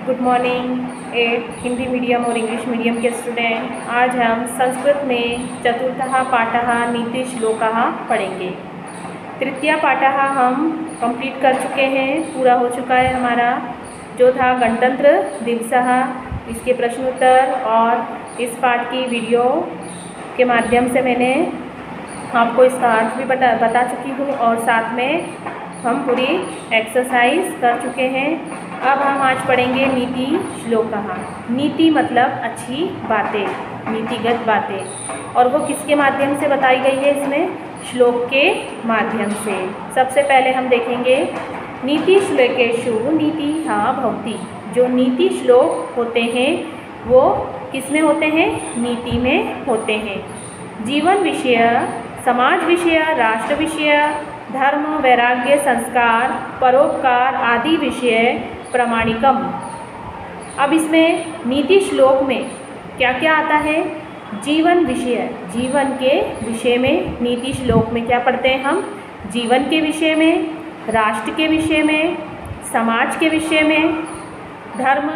Good morning Hindi medium और English medium के student. आज हम संस्कृत में चतुर्थः पाठः नीतिश्लोकः पढ़ेंगे। तृतीय पाठः हम कंप्लीट कर चुके हैं, पूरा हो चुका है हमारा, जो था गणतंत्र दिवसः। इसके प्रश्न उत्तर और इस पाठ की वीडियो के माध्यम से मैंने आपको इसका अर्थ भी बता चुकी हूँ और साथ में हम पूरी एक्सरसाइज कर चुके हैं। अब हम आज पढ़ेंगे नीति श्लोकः। नीति मतलब अच्छी बातें, नीतिगत बातें, और वो किसके माध्यम से बताई गई है? इसमें श्लोक के माध्यम से। सबसे पहले हम देखेंगे नीति श्लोकेषु नीतिः भवति। जो नीति श्लोक होते हैं वो किस में होते हैं? नीति में होते हैं। जीवन विषय, समाज विषय, राष्ट्र विषय, धर्म, वैराग्य, संस्कार, परोपकार आदि विषय प्रमाणिकम। अब इसमें नीति श्लोक में क्या क्या आता है? जीवन विषय, जीवन के विषय में नीति श्लोक में क्या पढ़ते हैं हम? जीवन के विषय में, राष्ट्र के विषय में, समाज के विषय में, धर्म,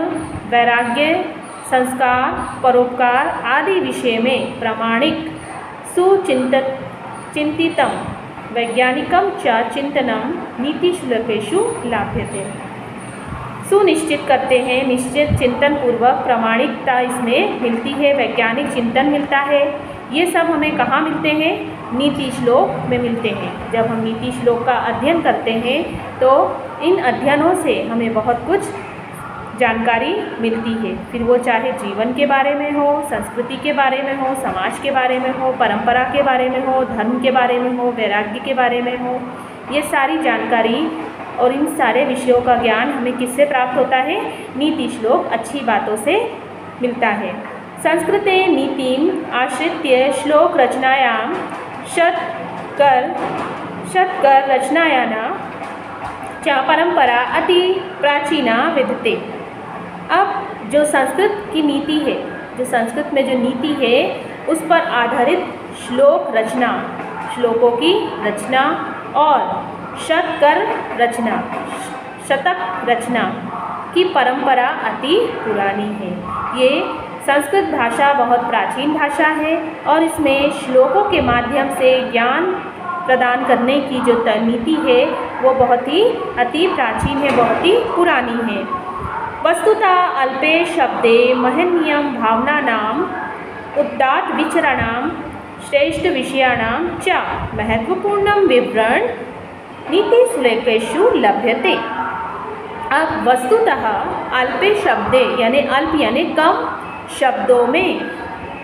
वैराग्य, संस्कार, परोपकार आदि विषय में प्रमाणिक चिंतितम वैज्ञानिकम च चिंतनम नीति श्लोकेषु लाभ्यते। सुनिश्चित करते हैं, निश्चित चिंतन पूर्वक प्रामाणिकता इसमें मिलती है, वैज्ञानिक चिंतन मिलता है। ये सब हमें कहाँ मिलते हैं? नीति श्लोक में मिलते हैं। जब हम नीति श्लोक का अध्ययन करते हैं तो इन अध्ययनों से हमें बहुत कुछ जानकारी मिलती है, फिर वो चाहे जीवन के बारे में हो, संस्कृति के बारे में हो, समाज के बारे में हो, परंपरा के बारे में हो, धर्म के बारे में हो, वैराग्य के बारे में हो। ये सारी जानकारी और इन सारे विषयों का ज्ञान हमें किससे प्राप्त होता है? नीति श्लोक अच्छी बातों से मिलता है। संस्कृते नीतिम आश्रित्य श्लोक रचनायाम शतकर रचनायाना च परंपरा अति प्राचीना विद्यते। अब जो संस्कृत की नीति है, जो संस्कृत में जो नीति है उस पर आधारित श्लोक रचना, श्लोकों की रचना और शतक रचना की परंपरा अति पुरानी है। ये संस्कृत भाषा बहुत प्राचीन भाषा है और इसमें श्लोकों के माध्यम से ज्ञान प्रदान करने की जो नीति है वो बहुत ही अति प्राचीन है, बहुत ही पुरानी है। वस्तुतः अल्पे शब्दे महनीयं भावनानां उदात्त विचरणां श्रेष्ठ विषयाणां च महत्वपूर्णं विवरण नीति श्लोकेषु लभ्यते। अब वस्तुतः अल्पे शब्दे यानी अल्प यानी कम शब्दों में,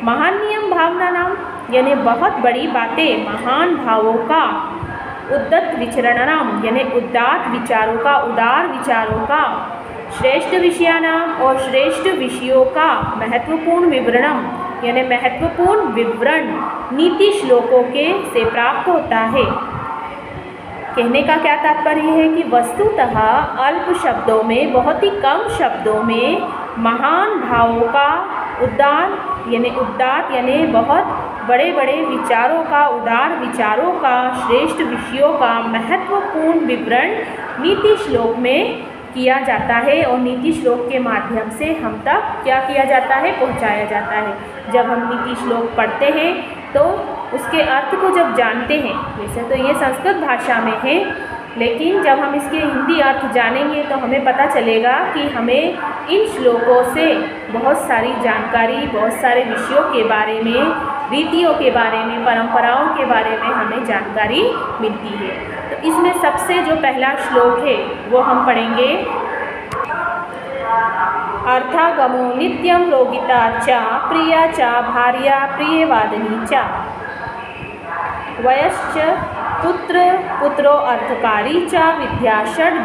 महनीयं भावनानां यानी बहुत बड़ी बातें, महान भावों का, उद्दत विचरणानाम यानी उदात्त विचारों का, उदार विचारों का, श्रेष्ठ विषयानाम और श्रेष्ठ विषयों का महत्वपूर्ण विवरणम यानी महत्वपूर्ण विवरण नीति श्लोकों के से प्राप्त होता है। कहने का क्या तात्पर्य है कि वस्तुतः अल्प शब्दों में, बहुत ही कम शब्दों में महान भावों का, उदात्त यानी बहुत बड़े बड़े विचारों का, उदार विचारों का, श्रेष्ठ विषयों का महत्वपूर्ण विवरण नीति श्लोक में किया जाता है और नीति श्लोक के माध्यम से हम तक क्या किया जाता है? पहुंचाया जाता है। जब हम नीति श्लोक पढ़ते हैं तो उसके अर्थ को जब जानते हैं, वैसे तो ये संस्कृत भाषा में है, लेकिन जब हम इसके हिंदी अर्थ जानेंगे तो हमें पता चलेगा कि हमें इन श्लोकों से बहुत सारी जानकारी, बहुत सारे विषयों के बारे में, रीतियों के बारे में, परंपराओं के बारे में हमें जानकारी मिलती है। तो इसमें सबसे जो पहला श्लोक है वो हम पढ़ेंगे। अर्थागमो नित्यं रोगिता च प्रिया च भार्या प्रियवादिनी च वयश्च पुत्रो अर्थकारी च विद्या षड्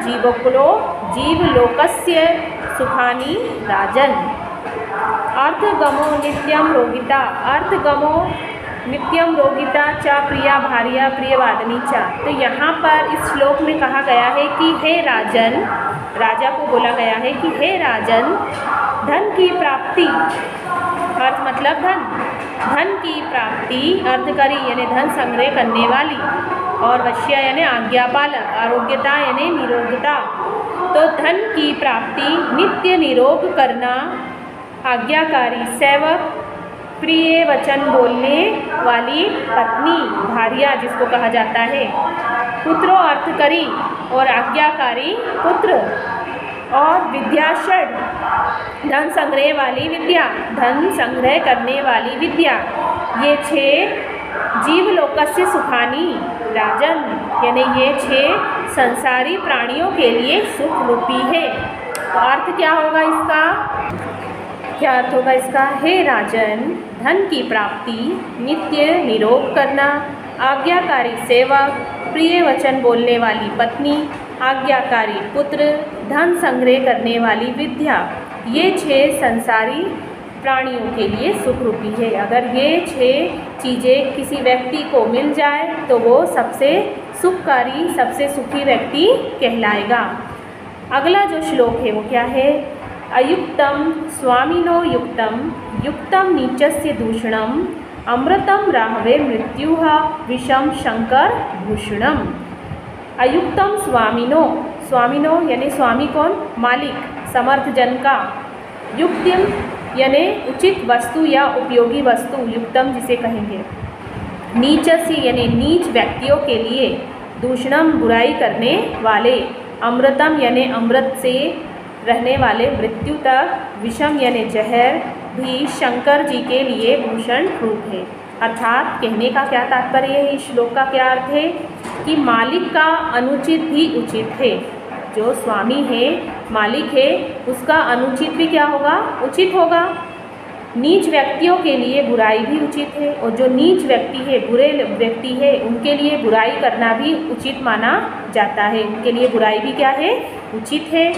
जीवलोकस्य सुखानि राजन्। अर्थगमो नित्यं रोगिता, अर्थगमो नित्यम रोगिता च प्रिया भार्या प्रियवादिनी च। तो यहाँ पर इस श्लोक में कहा गया है कि हे राजन, राजा को बोला गया है कि हे राजन, धन की प्राप्ति, अर्थ मतलब धन की प्राप्ति, अर्थकारी यानी धन संग्रह करने वाली, और वश्य यानी आज्ञापालक, आरोग्यता यानी निरोगता, तो धन की प्राप्ति, नित्य निरोग करना, आज्ञाकारी सेवक, प्रिय वचन बोलने वाली पत्नी, भार्या जिसको कहा जाता है, पुत्रो अर्थ करी और आज्ञाकारी पुत्र, और विद्या षड, धन संग्रह वाली विद्या, धन संग्रह करने वाली विद्या। ये 6 जीवलोकस्य सुखानी राजन, यानी ये 6 संसारी प्राणियों के लिए सुख रूपी है। तो अर्थ क्या होगा इसका? क्या अर्थ होगा इसका? हे राजन, धन की प्राप्ति, नित्य निरोग करना, आज्ञाकारी सेवक, प्रिय वचन बोलने वाली पत्नी, आज्ञाकारी पुत्र, धन संग्रह करने वाली विद्या, ये 6 संसारी प्राणियों के लिए सुख रूपी है। अगर ये 6 चीज़ें किसी व्यक्ति को मिल जाए तो वो सबसे सुखकारी, सबसे सुखी व्यक्ति कहलाएगा। अगला जो श्लोक है वो क्या है? अयुक्तम स्वामिनो युक्तम, युक्तम नीचस्य दूषणम, अमृतम राहवे मृत्युः, विषम शंकर भूषणम। अयुक्तम स्वामिनो, स्वामिनो यानी स्वामी कौन? मालिक, समर्थ जन का। युक्तिम यानी उचित वस्तु या उपयोगी वस्तु, युक्तम जिसे कहेंगे। नीचस्य यानी नीच व्यक्तियों के लिए, दूषणम बुराई करने वाले, अमृतम यानी अमृत से रहने वाले मृत्यु तक, विषम यानी जहर भी शंकर जी के लिए भूषण रूप है। अर्थात कहने का क्या तात्पर्य है? इस श्लोक का क्या अर्थ है? कि मालिक का अनुचित भी उचित है। जो स्वामी है, मालिक है, उसका अनुचित भी क्या होगा? उचित होगा। नीच व्यक्तियों के लिए बुराई भी उचित है, और जो नीच व्यक्ति है, बुरे व्यक्ति है, उनके लिए बुराई करना भी उचित माना जाता है। उनके लिए बुराई भी क्या है? उचित है।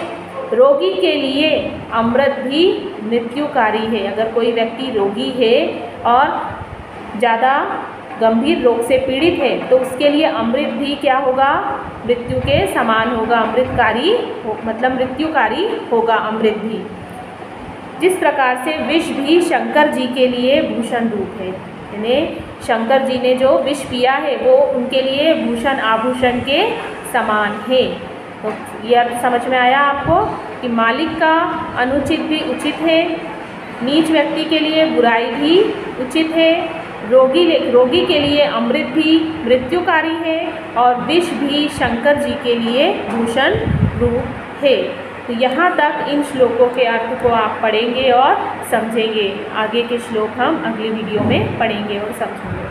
रोगी के लिए अमृत भी मृत्युकारी है। अगर कोई व्यक्ति रोगी है और ज़्यादा गंभीर रोग से पीड़ित है तो उसके लिए अमृत भी क्या होगा? मृत्यु के समान होगा, अमृतकारी मतलब मृत्युकारी होगा अमृत भी। जिस प्रकार से विष भी शंकर जी के लिए भूषण रूप है, यानी शंकर जी ने जो विष पिया है वो उनके लिए भूषण आभूषण के समान है। तो ये अर्थ समझ में आया आपको कि मालिक का अनुचित भी उचित है, नीच व्यक्ति के लिए बुराई भी उचित है, रोगी के लिए अमृत भी मृत्युकारी है, और विष भी शंकर जी के लिए भूषण रूप है। तो यहाँ तक इन श्लोकों के अर्थ को आप पढ़ेंगे और समझेंगे। आगे के श्लोक हम अगली वीडियो में पढ़ेंगे और समझेंगे।